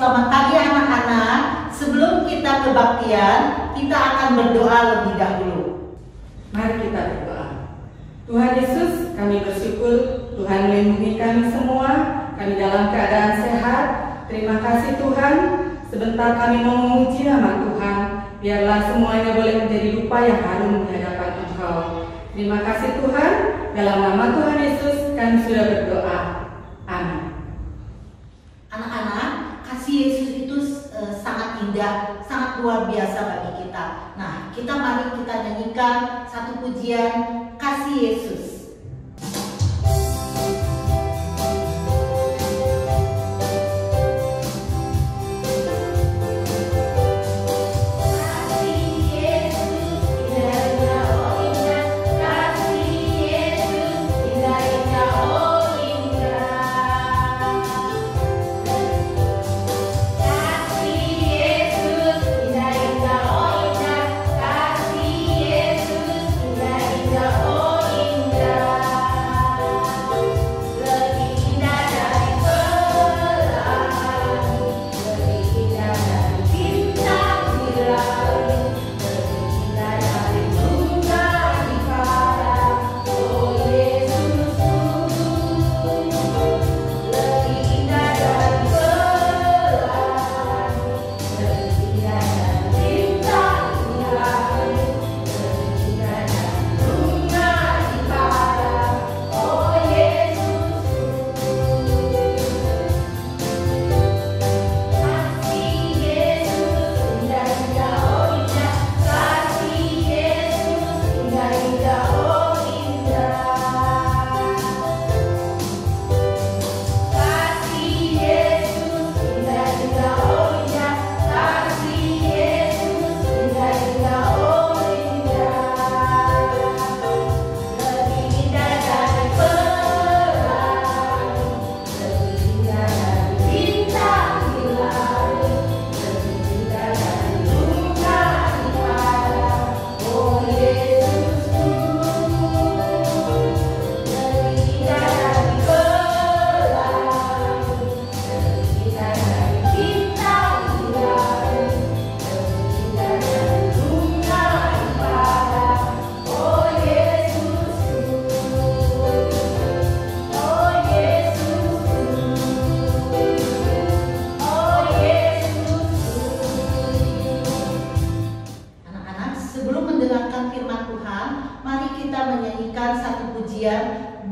Selamat pagi anak-anak. Sebelum kita kebaktian, kita akan berdoa lebih dahulu. Mari kita berdoa. Tuhan Yesus, kami bersyukur Tuhan melindungi kami semua, kami dalam keadaan sehat. Terima kasih Tuhan, sebentar kami mau memuji nama Tuhan. Biarlah semuanya boleh menjadi rupa yang harum di hadapan Engkau. Terima kasih Tuhan, dalam nama Tuhan Yesus kami sudah berdoa. Amin. Anak-anak, kasih Yesus itu sangat indah, sangat luar biasa bagi kita. Nah, mari kita nyanyikan satu pujian Kasih Yesus.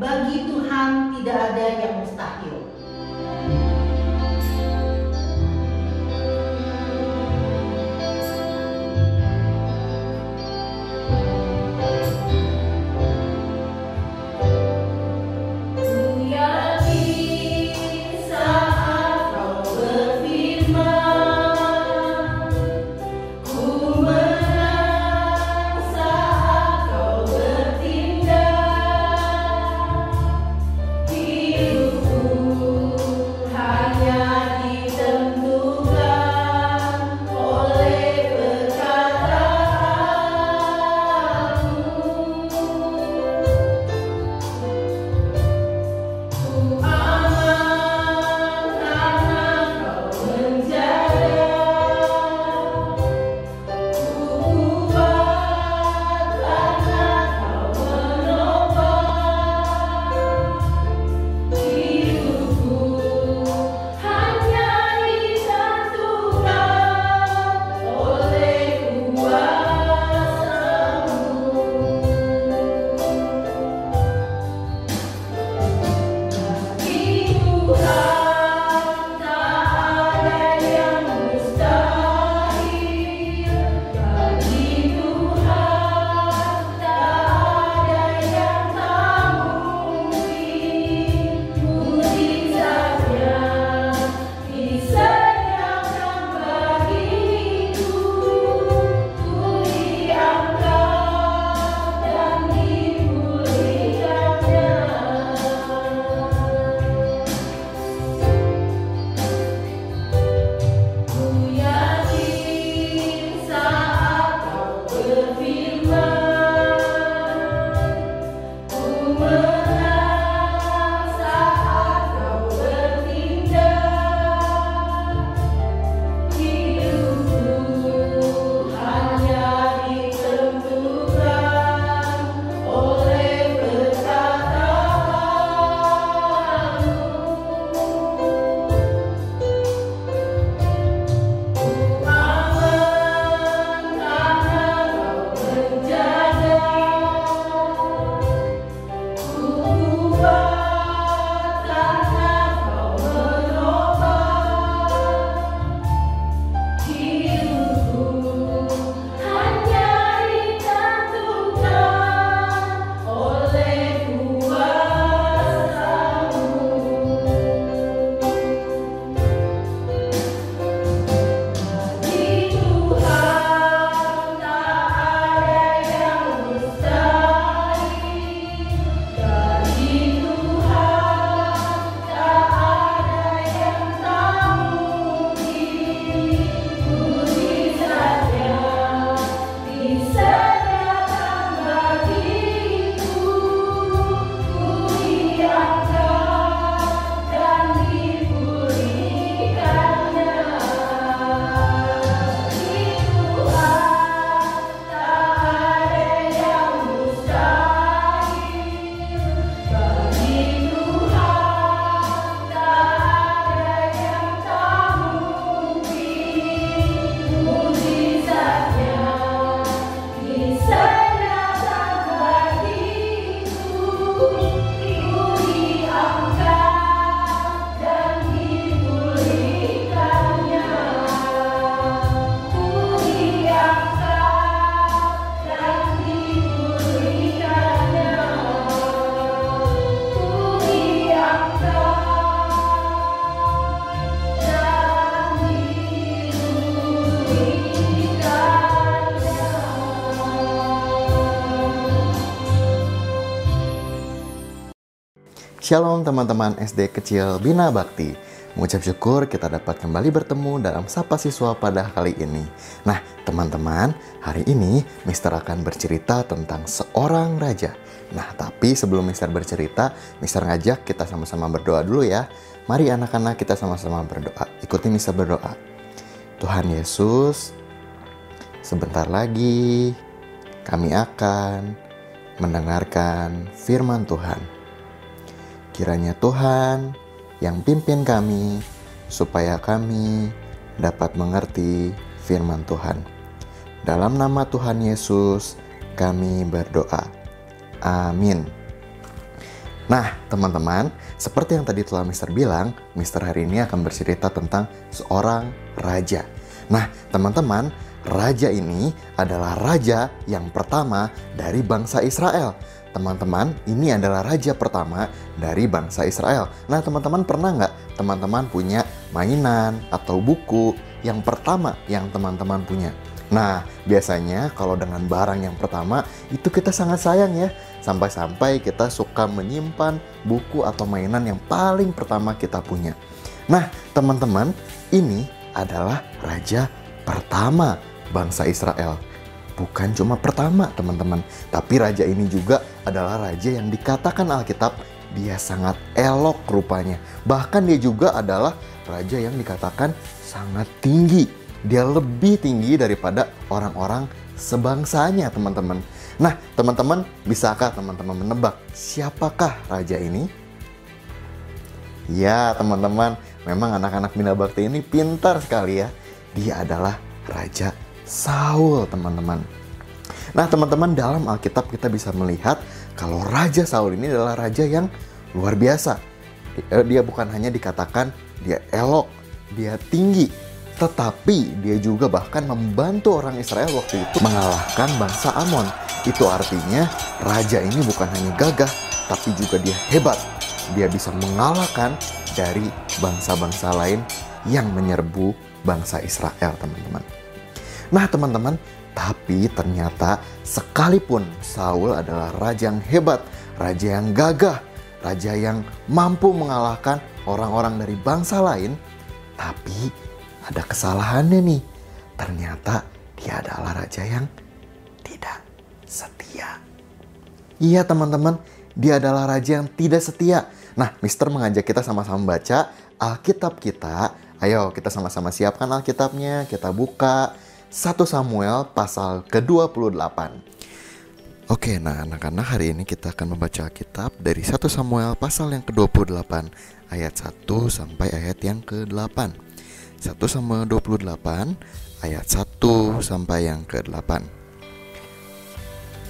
Bagi Tuhan tidak ada yang mustahil. Hidupku Shalom teman-teman SD kecil Bina Bakti. Mengucap syukur kita dapat kembali bertemu dalam Sapa Siswa pada kali ini. Nah teman-teman, hari ini Mister akan bercerita tentang seorang raja. Nah tapi sebelum Mister bercerita, Mister ngajak kita sama-sama berdoa dulu ya. Mari anak-anak kita sama-sama berdoa. Ikuti Mister berdoa. Tuhan Yesus, sebentar lagi kami akan mendengarkan firman Tuhan. Kiranya Tuhan yang pimpin kami supaya kami dapat mengerti firman Tuhan. Dalam nama Tuhan Yesus kami berdoa. Amin. Nah teman-teman, seperti yang tadi telah Mister bilang, Mister hari ini akan bercerita tentang seorang raja. Nah teman-teman, raja ini adalah raja yang pertama dari bangsa Israel. Teman-teman, ini adalah raja pertama dari bangsa Israel. Nah teman-teman pernah nggak teman-teman punya mainan atau buku yang pertama yang teman-teman punya? Nah biasanya kalau dengan barang yang pertama itu kita sangat sayang ya. Sampai-sampai kita suka menyimpan buku atau mainan yang paling pertama kita punya. Nah teman-teman, ini adalah raja pertama bangsa Israel. Bukan cuma pertama teman-teman, tapi raja ini juga adalah raja yang dikatakan Alkitab dia sangat elok rupanya. Bahkan dia juga adalah raja yang dikatakan sangat tinggi. Dia lebih tinggi daripada orang-orang sebangsanya teman-teman. Nah teman-teman, bisakah teman-teman menebak siapakah raja ini? Ya teman-teman, memang anak-anak Bina Bakti ini pintar sekali ya. Dia adalah Raja Saul teman-teman. Nah teman-teman, dalam Alkitab kita bisa melihat kalau Raja Saul ini adalah raja yang luar biasa. Dia bukan hanya dikatakan dia elok, dia tinggi, tetapi dia juga bahkan membantu orang Israel waktu itu mengalahkan bangsa Amon. Itu artinya raja ini bukan hanya gagah, tapi juga dia hebat. Dia bisa mengalahkan dari bangsa-bangsa lain yang menyerbu bangsa Israel teman-teman. Nah teman-teman, tapi ternyata sekalipun Saul adalah raja yang hebat, raja yang gagah, raja yang mampu mengalahkan orang-orang dari bangsa lain, tapi ada kesalahannya nih. Ternyata dia adalah raja yang tidak setia. Iya teman-teman, dia adalah raja yang tidak setia. Nah, Mister mengajak kita sama-sama baca Alkitab kita. Ayo kita sama-sama siapkan Alkitabnya, kita buka 1 Samuel pasal ke-28. Oke, nah anak-anak, hari ini kita akan membaca Alkitab dari 1 Samuel pasal yang ke-28 ayat 1 sampai ayat yang ke-8. 1 Samuel 28 ayat 1 sampai yang ke-8.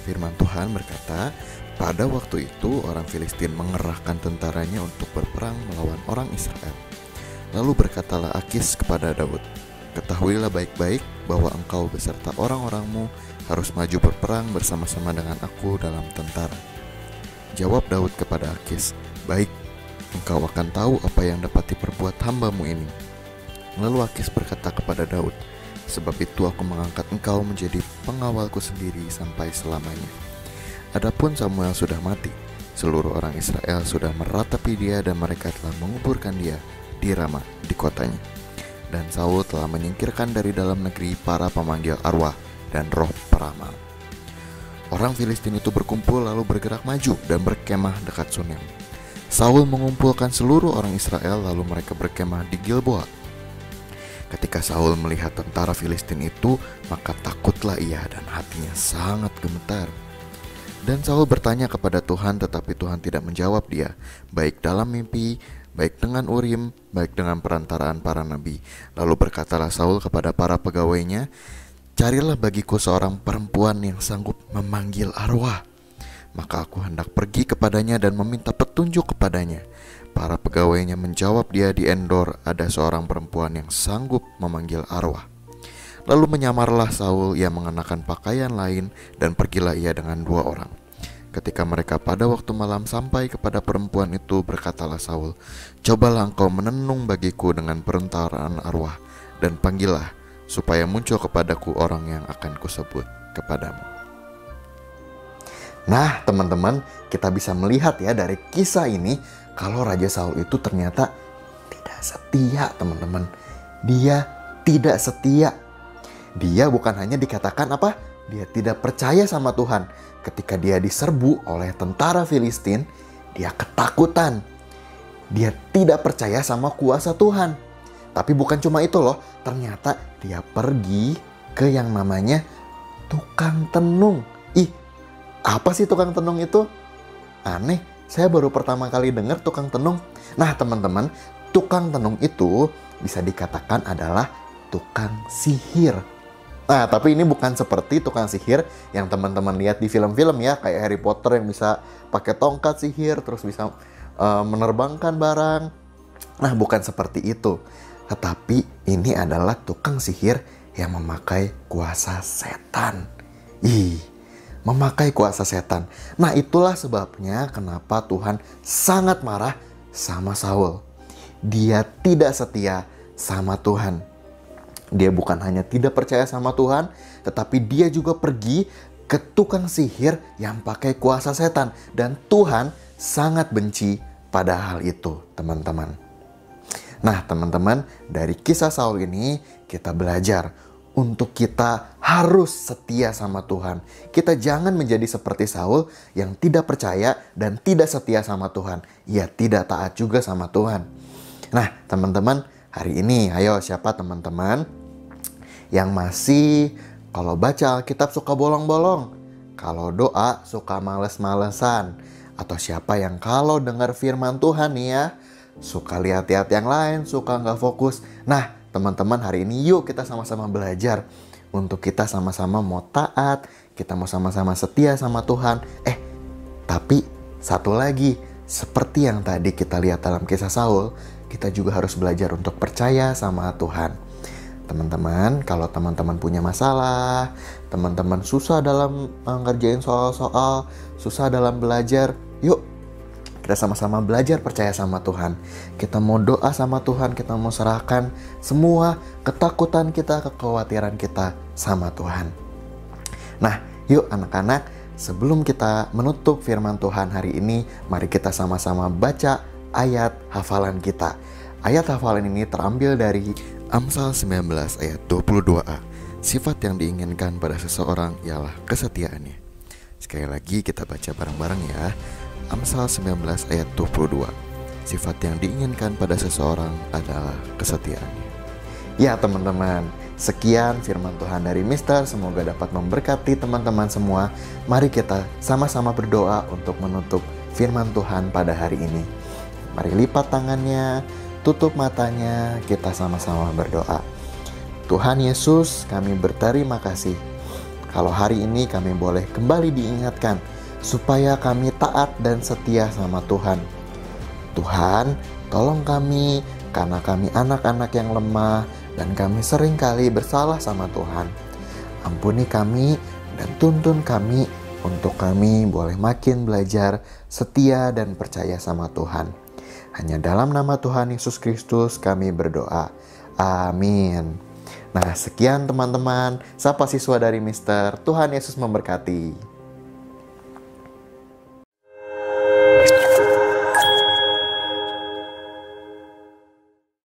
Firman Tuhan berkata, pada waktu itu orang Filistin mengerahkan tentaranya untuk berperang melawan orang Israel. Lalu berkatalah Akis kepada Daud, ketahuilah baik-baik bahwa engkau beserta orang-orangmu harus maju berperang bersama-sama dengan aku dalam tentara. Jawab Daud kepada Akis, baik, engkau akan tahu apa yang dapat diperbuat hambamu ini. Lalu Akis berkata kepada Daud, sebab itu aku mengangkat engkau menjadi pengawalku sendiri sampai selamanya. Adapun Samuel sudah mati, seluruh orang Israel sudah meratapi dia dan mereka telah menguburkan dia di Rama, di kotanya. Dan Saul telah menyingkirkan dari dalam negeri para pemanggil arwah dan roh peramal. Orang Filistin itu berkumpul lalu bergerak maju dan berkemah dekat Sunem. Saul mengumpulkan seluruh orang Israel lalu mereka berkemah di Gilboa. Ketika Saul melihat tentara Filistin itu, maka takutlah ia dan hatinya sangat gemetar. Dan Saul bertanya kepada Tuhan, tetapi Tuhan tidak menjawab dia, baik dalam mimpi, baik dengan Urim, baik dengan perantaraan para nabi. Lalu berkatalah Saul kepada para pegawainya, carilah bagiku seorang perempuan yang sanggup memanggil arwah. Maka aku hendak pergi kepadanya dan meminta petunjuk kepadanya. Para pegawainya menjawab dia, di Endor ada seorang perempuan yang sanggup memanggil arwah. Lalu menyamarlah Saul, ia mengenakan pakaian lain, dan pergilah ia dengan 2 orang. Ketika mereka pada waktu malam sampai kepada perempuan itu, berkatalah Saul, cobalah engkau menenung bagiku dengan perantaraan arwah, dan panggillah, supaya muncul kepadaku orang yang akan kusebut kepadamu. Nah, teman-teman, kita bisa melihat ya dari kisah ini kalau Raja Saul itu ternyata tidak setia, teman-teman. Dia tidak setia. Dia bukan hanya dikatakan apa? Dia tidak percaya sama Tuhan. Ketika dia diserbu oleh tentara Filistin, dia ketakutan. Dia tidak percaya sama kuasa Tuhan. Tapi bukan cuma itu loh, ternyata dia pergi ke yang namanya tukang tenung. Ih, apa sih tukang tenung itu? Aneh, saya baru pertama kali dengar tukang tenung. Nah teman-teman, tukang tenung itu bisa dikatakan adalah tukang sihir. Nah, tapi ini bukan seperti tukang sihir yang teman-teman lihat di film-film ya, kayak Harry Potter yang bisa pakai tongkat sihir terus bisa menerbangkan barang. Nah, bukan seperti itu. Tetapi ini adalah tukang sihir yang memakai kuasa setan. Memakai kuasa setan. Nah, itulah sebabnya kenapa Tuhan sangat marah sama Saul. Dia tidak setia sama Tuhan. Dia bukan hanya tidak percaya sama Tuhan, tetapi dia juga pergi ke tukang sihir yang pakai kuasa setan. Dan Tuhan sangat benci pada hal itu, teman-teman. Nah, teman-teman, dari kisah Saul ini kita belajar untuk kita harus setia sama Tuhan. Kita jangan menjadi seperti Saul yang tidak percaya dan tidak setia sama Tuhan. Ia tidak taat juga sama Tuhan. Nah, teman-teman, hari ini ayo siapa teman-teman yang masih kalau baca Alkitab suka bolong-bolong, kalau doa suka males-malesan, atau siapa yang kalau dengar firman Tuhan nih ya suka lihat-lihat yang lain, suka nggak fokus. Nah teman-teman, hari ini yuk kita sama-sama belajar untuk kita sama-sama mau taat, kita mau sama-sama setia sama Tuhan. Tapi satu lagi, seperti yang tadi kita lihat dalam kisah Saul, kita juga harus belajar untuk percaya sama Tuhan. Teman-teman, kalau teman-teman punya masalah, teman-teman susah dalam ngerjain soal-soal, susah dalam belajar, yuk kita sama-sama belajar percaya sama Tuhan. Kita mau doa sama Tuhan, kita mau serahkan semua ketakutan kita, kekhawatiran kita sama Tuhan. Nah, yuk anak-anak, sebelum kita menutup firman Tuhan hari ini, mari kita sama-sama baca ayat hafalan kita. Ayat hafalan ini terambil dari Amsal 19 ayat 22a. Sifat yang diinginkan pada seseorang ialah kesetiaannya. Sekali lagi kita baca bareng-bareng ya. Amsal 19 ayat 22. Sifat yang diinginkan pada seseorang adalah kesetiaannya. Ya teman-teman, sekian firman Tuhan dari Mister. Semoga dapat memberkati teman-teman semua. Mari kita sama-sama berdoa untuk menutup firman Tuhan pada hari ini. Mari lipat tangannya, tutup matanya, kita sama-sama berdoa. Tuhan Yesus, kami berterima kasih kalau hari ini kami boleh kembali diingatkan supaya kami taat dan setia sama Tuhan. Tuhan, tolong kami karena kami anak-anak yang lemah dan kami seringkali bersalah sama Tuhan. Ampuni kami dan tuntun kami untuk kami boleh makin belajar setia dan percaya sama Tuhan. Hanya dalam nama Tuhan Yesus Kristus kami berdoa. Amin. Nah, sekian teman-teman. Sapa siswa dari Mister. Tuhan Yesus memberkati.